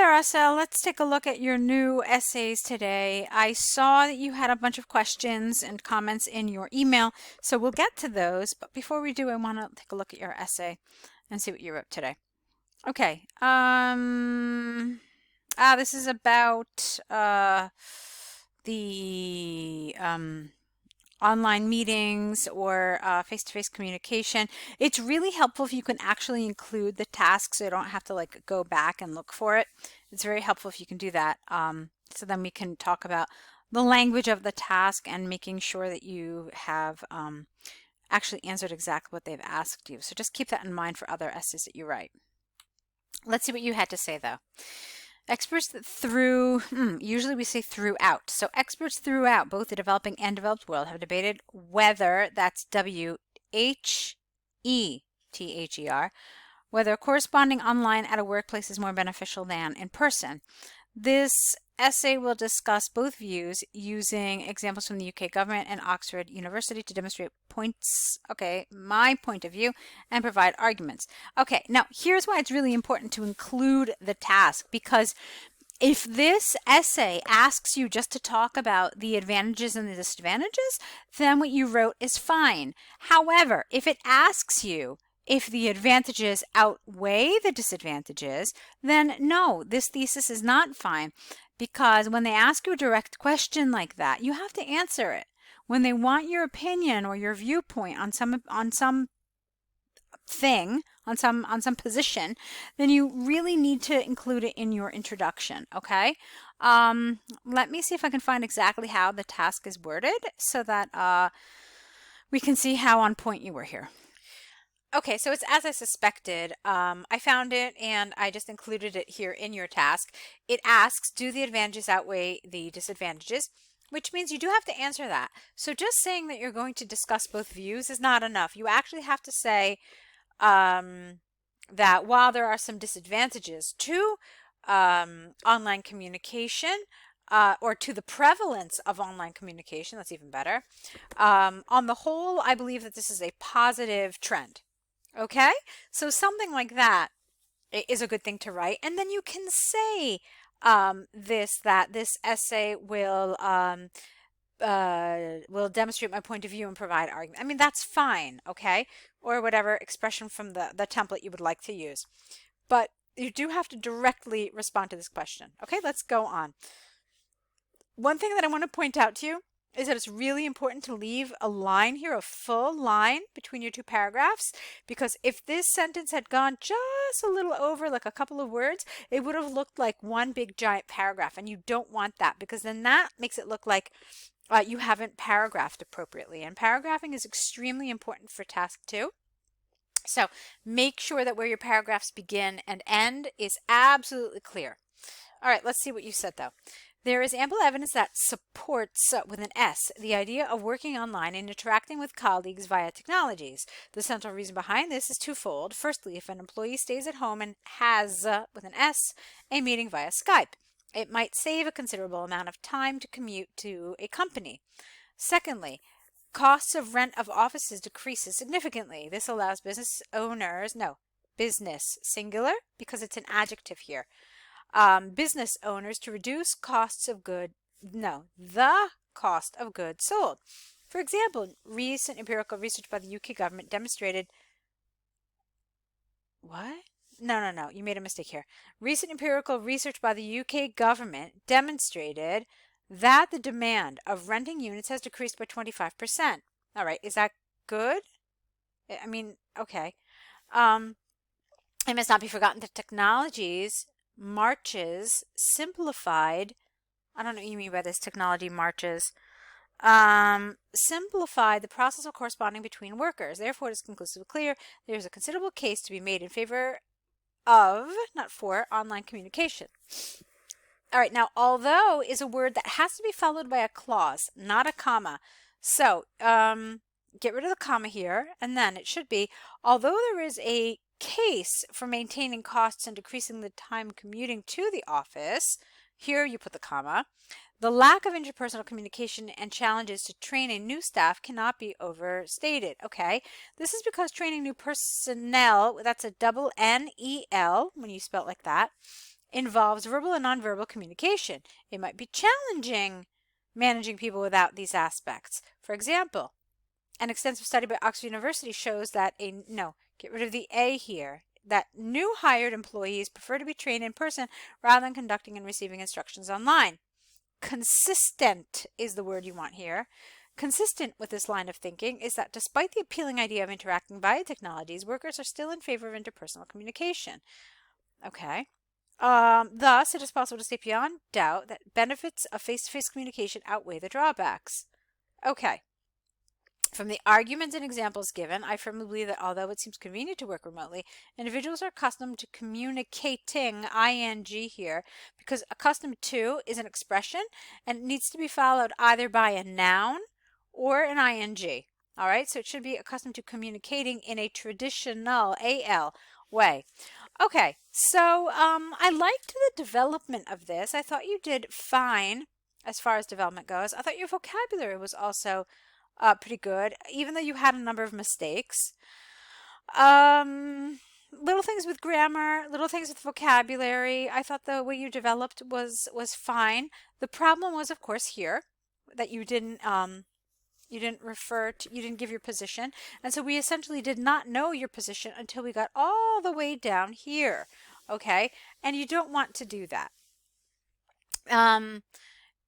there, Assel. Let's take a look at your new essays today. I saw that you had a bunch of questions and comments in your email, so we'll get to those. But before we do, I want to take a look at your essay and see what you wrote today. Okay. This is about the online meetings or face-to-face communication. It's really helpful if you can actually include the task so you don't have to like go back and look for it. It's very helpful if you can do that. So then we can talk about the language of the task and making sure that you have actually answered exactly what they've asked you. So just keep that in mind for other essays that you write. Let's see what you had to say though. Experts usually we say throughout. So experts throughout both the developing and developed world have debated whether, that's W-H-E-T-H-E-R, whether corresponding online at a workplace is more beneficial than in person. This essay will discuss both views using examples from the UK government and Oxford University to demonstrate my point of view and provide arguments. Okay, now here's why it's really important to include the task, because if this essay asks you just to talk about the advantages and the disadvantages, then what you wrote is fine. However, if it asks you if the advantages outweigh the disadvantages, then no, this thesis is not fine, because when they ask you a direct question like that, you have to answer it. When they want your opinion or your viewpoint on some position, then you really need to include it in your introduction, okay? Let me see if I can find exactly how the task is worded so that we can see how on point you were here. Okay, so it's as I suspected. I found it and I just included it here in your task. It asks, do the advantages outweigh the disadvantages? Which means you do have to answer that. So just saying that you're going to discuss both views is not enough. You actually have to say that while there are some disadvantages to online communication, or to the prevalence of online communication, that's even better. On the whole, I believe that this is a positive trend. Okay, so something like that is a good thing to write, and then you can say that this essay will demonstrate my point of view and provide argument. I mean, that's fine, okay, or whatever expression from the template you would like to use, but you do have to directly respond to this question. Okay, let's go on. One thing that I want to point out to you is that it's really important to leave a line here, a full line between your two paragraphs, because if this sentence had gone just a little over, like a couple of words, it would have looked like one big giant paragraph, and you don't want that, because then that makes it look like you haven't paragraphed appropriately, and paragraphing is extremely important for task 2. So make sure that where your paragraphs begin and end is absolutely clear. All right, let's see what you said though. There is ample evidence that supports, with an S, the idea of working online and interacting with colleagues via technologies. The central reason behind this is twofold. Firstly, if an employee stays at home and has, with an S, a meeting via Skype, it might save a considerable amount of time to commute to a company. Secondly, costs of rent of offices decreases significantly. This allows business singular, because it's an adjective here. Business owners to reduce the cost of goods sold. For example, recent empirical research by the UK government demonstrated No, you made a mistake here. Recent empirical research by the UK government demonstrated that the demand of renting units has decreased by 25%. All right, is that good? I mean, okay. It must not be forgotten that technologies marches simplified. I don't know what you mean by this. Technology marches simplified the process of corresponding between workers. Therefore, it is conclusively clear there is a considerable case to be made in favor of, not for, online communication. All right, now although is a word that has to be followed by a clause, not a comma. So get rid of the comma here, and then it should be, although there is a case for maintaining costs and decreasing the time commuting to the office, here you put the comma, the lack of interpersonal communication and challenges to train a new staff cannot be overstated. Okay, this is because training new personnel, that's a double N-E-L when you spell it like that, involves verbal and nonverbal communication. It might be challenging managing people without these aspects. For example, an extensive study by Oxford University shows that get rid of the A here, that new hired employees prefer to be trained in person rather than conducting and receiving instructions online. Consistent is the word you want here. Consistent with this line of thinking is that despite the appealing idea of interacting via technologies, workers are still in favor of interpersonal communication. Okay. Thus, it is possible to state beyond doubt that benefits of face-to-face communication outweigh the drawbacks. Okay. From the arguments and examples given, I firmly believe that although it seems convenient to work remotely, individuals are accustomed to communicating, ing here, because accustomed to is an expression and it needs to be followed either by a noun or an ing. All right, so it should be accustomed to communicating in a traditional AL way. Okay, so I liked the development of this. I thought you did fine as far as development goes. I thought your vocabulary was also pretty good, even though you had a number of mistakes. Little things with grammar, little things with vocabulary. I thought the way you developed was fine. The problem was, of course, here that you didn't give your position, and so we essentially did not know your position until we got all the way down here. Okay, and you don't want to do that.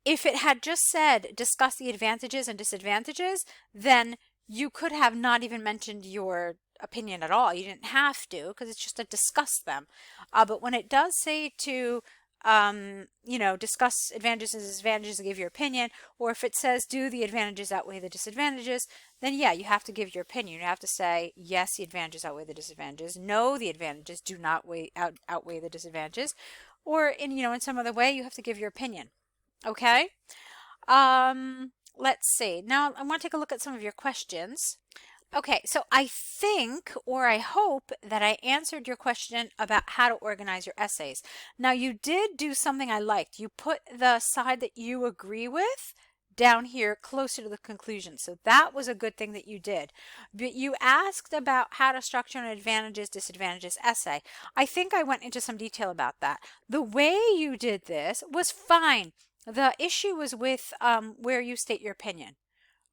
If it had just said discuss the advantages and disadvantages, then you could have not even mentioned your opinion at all. You didn't have to, because it's just to discuss them. But when it does say to discuss advantages and disadvantages and give your opinion, or if it says do the advantages outweigh the disadvantages, then yeah, you have to give your opinion. You have to say yes, the advantages outweigh the disadvantages. No, the advantages do not outweigh the disadvantages. Or in some other way, you have to give your opinion. Okay. Let's see. Now I want to take a look at some of your questions. Okay, so I think, or I hope, that I answered your question about how to organize your essays. Now, you did do something I liked. You put the side that you agree with down here closer to the conclusion. So that was a good thing that you did. But you asked about how to structure an advantages, disadvantages essay. I think I went into some detail about that. The way you did this was fine. The issue was with where you state your opinion.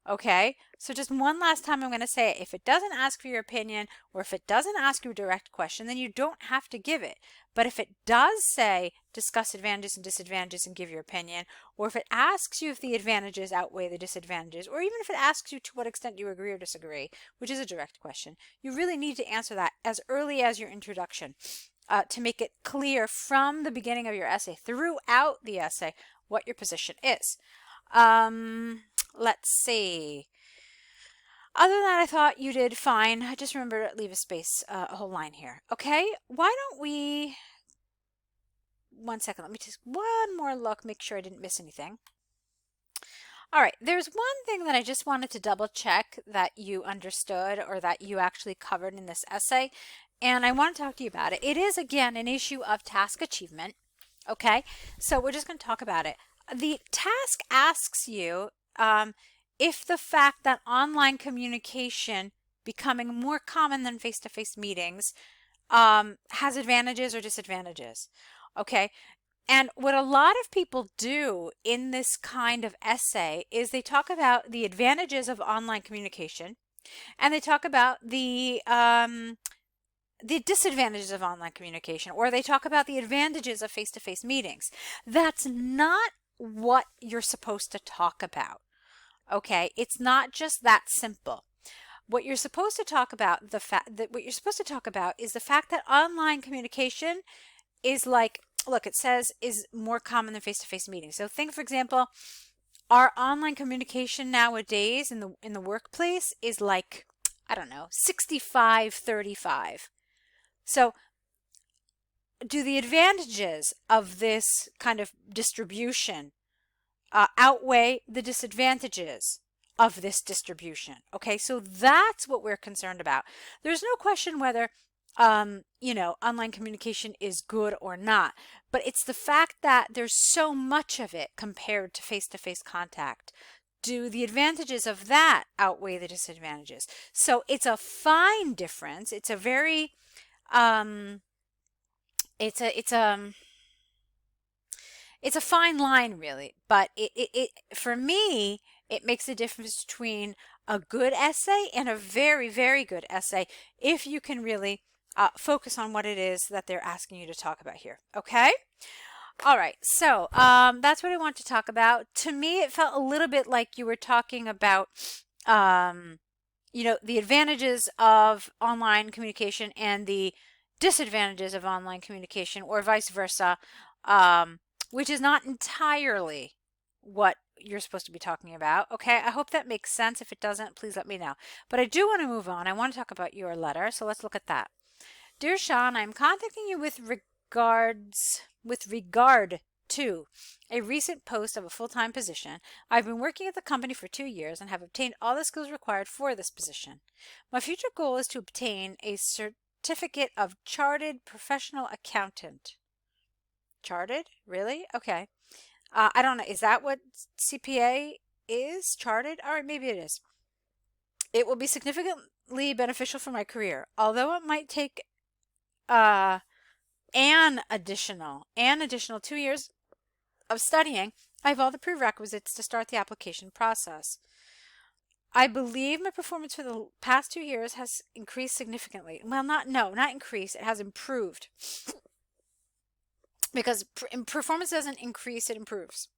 Okay, so just one last time I'm going to say it. If it doesn't ask for your opinion, or if it doesn't ask you a direct question, then you don't have to give it. But if it does say discuss advantages and disadvantages and give your opinion, or if it asks you if the advantages outweigh the disadvantages, or even if it asks you to what extent you agree or disagree, which is a direct question, you really need to answer that as early as your introduction to make it clear from the beginning of your essay, throughout the essay, what your position is. Let's see. Other than that, I thought you did fine. I just remember to leave a space, a whole line here. Okay, why don't we, 1 second, let me just one more look, make sure I didn't miss anything. All right, there's one thing that I just wanted to double check that you understood or that you actually covered in this essay, and I want to talk to you about it. It is, again, an issue of task achievement. Okay, so we're just going to talk about it. The task asks you if the fact that online communication becoming more common than face-to-face meetings has advantages or disadvantages. Okay, and what a lot of people do in this kind of essay is they talk about the advantages of online communication, and they talk about the disadvantages of online communication, or they talk about the advantages of face-to-face meetings. That's not what you're supposed to talk about. Okay, it's not just that simple. What you're supposed to talk about, is the fact that online communication is like, look, it says is more common than face-to-face meetings. So think, for example, our online communication nowadays in the workplace is like, I don't know, 65-35. So do the advantages of this kind of distribution outweigh the disadvantages of this distribution? Okay, so that's what we're concerned about. There's no question whether online communication is good or not, but it's the fact that there's so much of it compared to face-to-face contact. Do the advantages of that outweigh the disadvantages? So it's a fine difference. It's a very it's a fine line really, but it for me, it makes a difference between a good essay and a very, very good essay if you can really focus on what it is that they're asking you to talk about here. Okay? All right, so that's what I want to talk about. To me, it felt a little bit like you were talking about, the advantages of online communication and the disadvantages of online communication, or vice versa, which is not entirely what you're supposed to be talking about. Okay, I hope that makes sense. If it doesn't, please let me know. But I do want to move on. I want to talk about your letter, so let's look at that. Dear Sean, I'm contacting you with regard to a recent post of a full-time position. I've been working at the company for 2 years and have obtained all the skills required for this position. My future goal is to obtain a certificate of Chartered Professional Accountant. Chartered? Really? Okay. I don't know. Is that what CPA is? Chartered? All right, maybe it is. It will be significantly beneficial for my career, although it might take an additional 2 years of studying. I have all the prerequisites to start the application process. I believe my performance for the past 2 years has increased significantly. Well, not increased. It has improved. Because performance doesn't increase, it improves.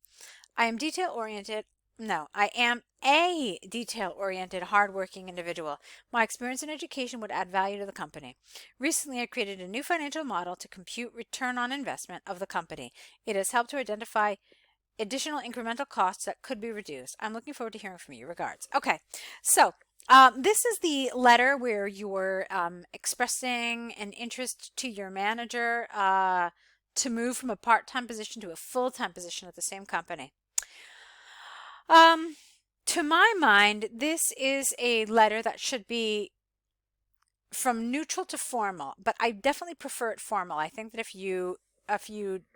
I am detail-oriented. No, I am a detail-oriented, hardworking individual. My experience in education would add value to the company. Recently, I created a new financial model to compute return on investment of the company. It has helped to identify additional incremental costs that could be reduced. I'm looking forward to hearing from you. Regards. Okay, so this is the letter where you're expressing an interest to your manager to move from a part-time position to a full-time position at the same company. To my mind, this is a letter that should be from neutral to formal, but I definitely prefer it formal. I think that if you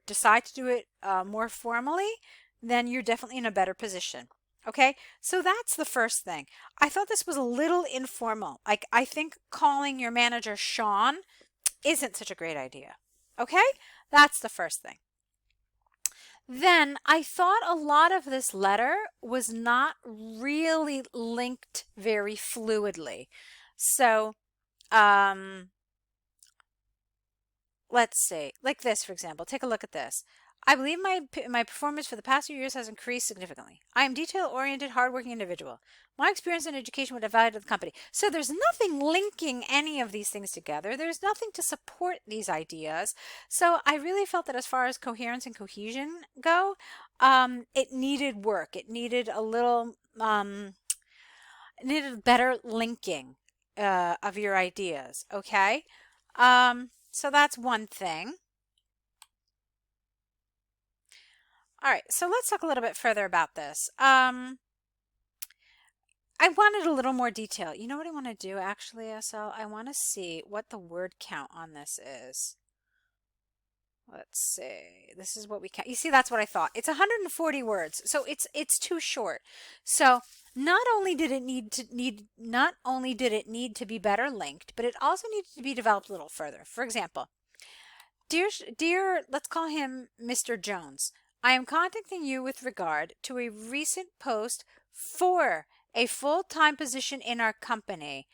decide to do it more formally, then you're definitely in a better position. Okay, so that's the first thing. I thought this was a little informal. Like, I think calling your manager Sean isn't such a great idea. Okay, that's the first thing. Then I thought a lot of this letter was not really linked very fluidly. So, let's see, like this, for example. Take a look at this. I believe my performance for the past few years has increased significantly. I am detail-oriented, hardworking individual. My experience in education would add value to the company. So there's nothing linking any of these things together. There's nothing to support these ideas. So I really felt that as far as coherence and cohesion go, it needed work. It needed a little, it needed better linking of your ideas. Okay. So that's one thing. All right, so let's talk a little bit further about this. I wanted a little more detail. You know what I want to do actually, Assel? I want to see what the word count on this is. Let's see. This is what we count. You see, that's what I thought. It's 140 words, so it's too short. So not only did it need to be better linked, but it also needed to be developed a little further. For example, dear, let's call him Mr. Jones. I am contacting you with regard to a recent post for a full-time position in our company.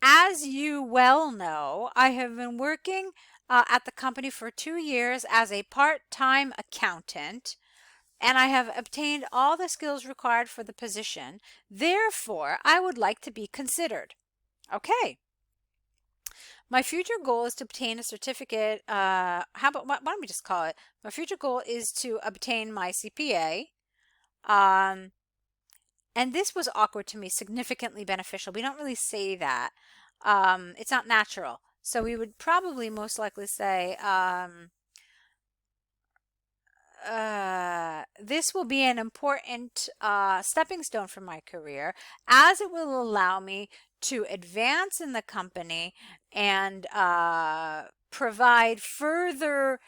As you well know, I have been working at the company for 2 years as a part-time accountant, and I have obtained all the skills required for the position. Therefore, I would like to be considered. Okay. My future goal is to obtain a certificate. Why don't we just call it? My future goal is to obtain my CPA. And this was awkward to me, significantly beneficial. We don't really say that. It's not natural. So we would probably most likely say, this will be an important stepping stone for my career, as it will allow me to advance in the company and provide further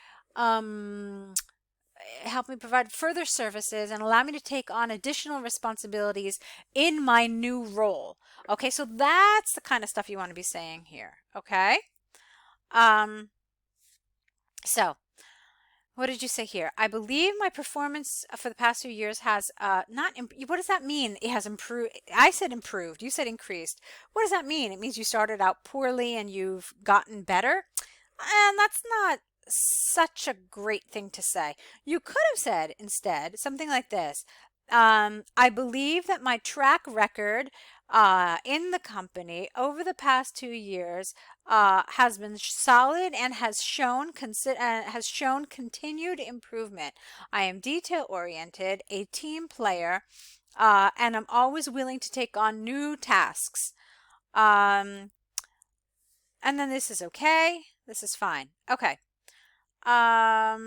help me provide further services and allow me to take on additional responsibilities in my new role. Okay, so that's the kind of stuff you want to be saying here. Okay, so What did you say here? I believe my performance for the past few years has not, what does that mean? It has improved. I said improved. You said increased. What does that mean? It means you started out poorly and you've gotten better? And that's not such a great thing to say. You could have said instead something like this. I believe that my track record in the company over the past 2 years has been solid and has shown continued improvement. I am detail oriented, a team player, and I'm always willing to take on new tasks. Um, and then this is okay. This is fine. Okay. I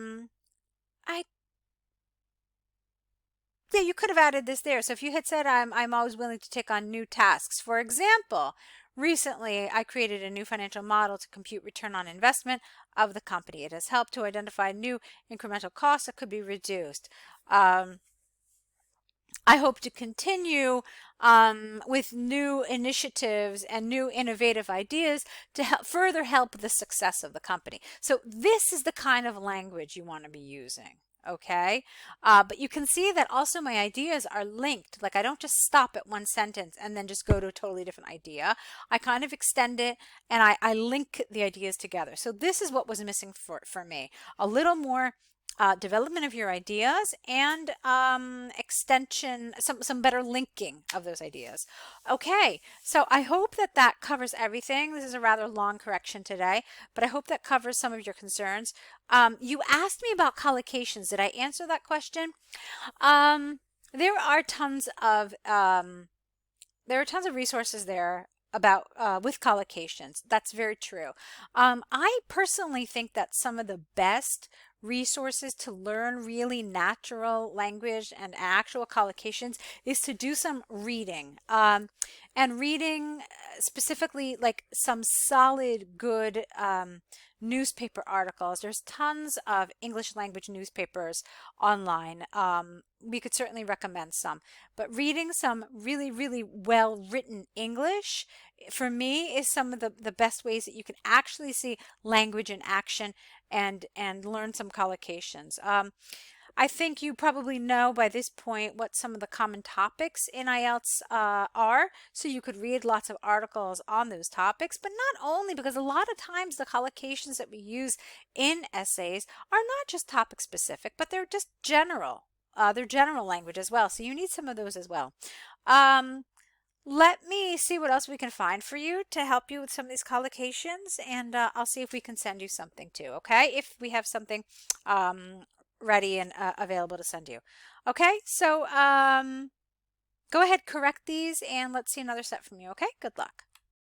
Yeah, you could have added this there. So if you had said I'm always willing to take on new tasks. For example, recently I created a new financial model to compute return on investment of the company. It has helped to identify new incremental costs that could be reduced. I hope to continue with new initiatives and new innovative ideas to further help the success of the company. So this is the kind of language you want to be using. Okay, but you can see that also my ideas are linked. Like I don't just stop at one sentence and then just go to a totally different idea. I kind of extend it and I link the ideas together. So this is what was missing for me. A little more development of your ideas and extension, some better linking of those ideas. Okay, so I hope that that covers everything. This is a rather long correction today, but I hope that covers some of your concerns. You asked me about collocations. Did I answer that question? There are tons of resources there about with collocations. That's very true. I personally think that some of the best resources to learn really natural language and actual collocations is to do some reading. And reading specifically like some solid, good newspaper articles. There's tons of English language newspapers online. We could certainly recommend some. But reading some really, really well written English, for me, is some of the best ways that you can actually see language in action and learn some collocations. I think you probably know by this point what some of the common topics in IELTS are, so you could read lots of articles on those topics, but not only, because a lot of times the collocations that we use in essays are not just topic specific, but they're just general. They're general language as well, so you need some of those as well. Let me see what else we can find for you to help you with some of these collocations, and I'll see if we can send you something too, okay? If we have something ready and available to send you. Okay, so go ahead, correct these, and let's see another set from you, okay? Good luck.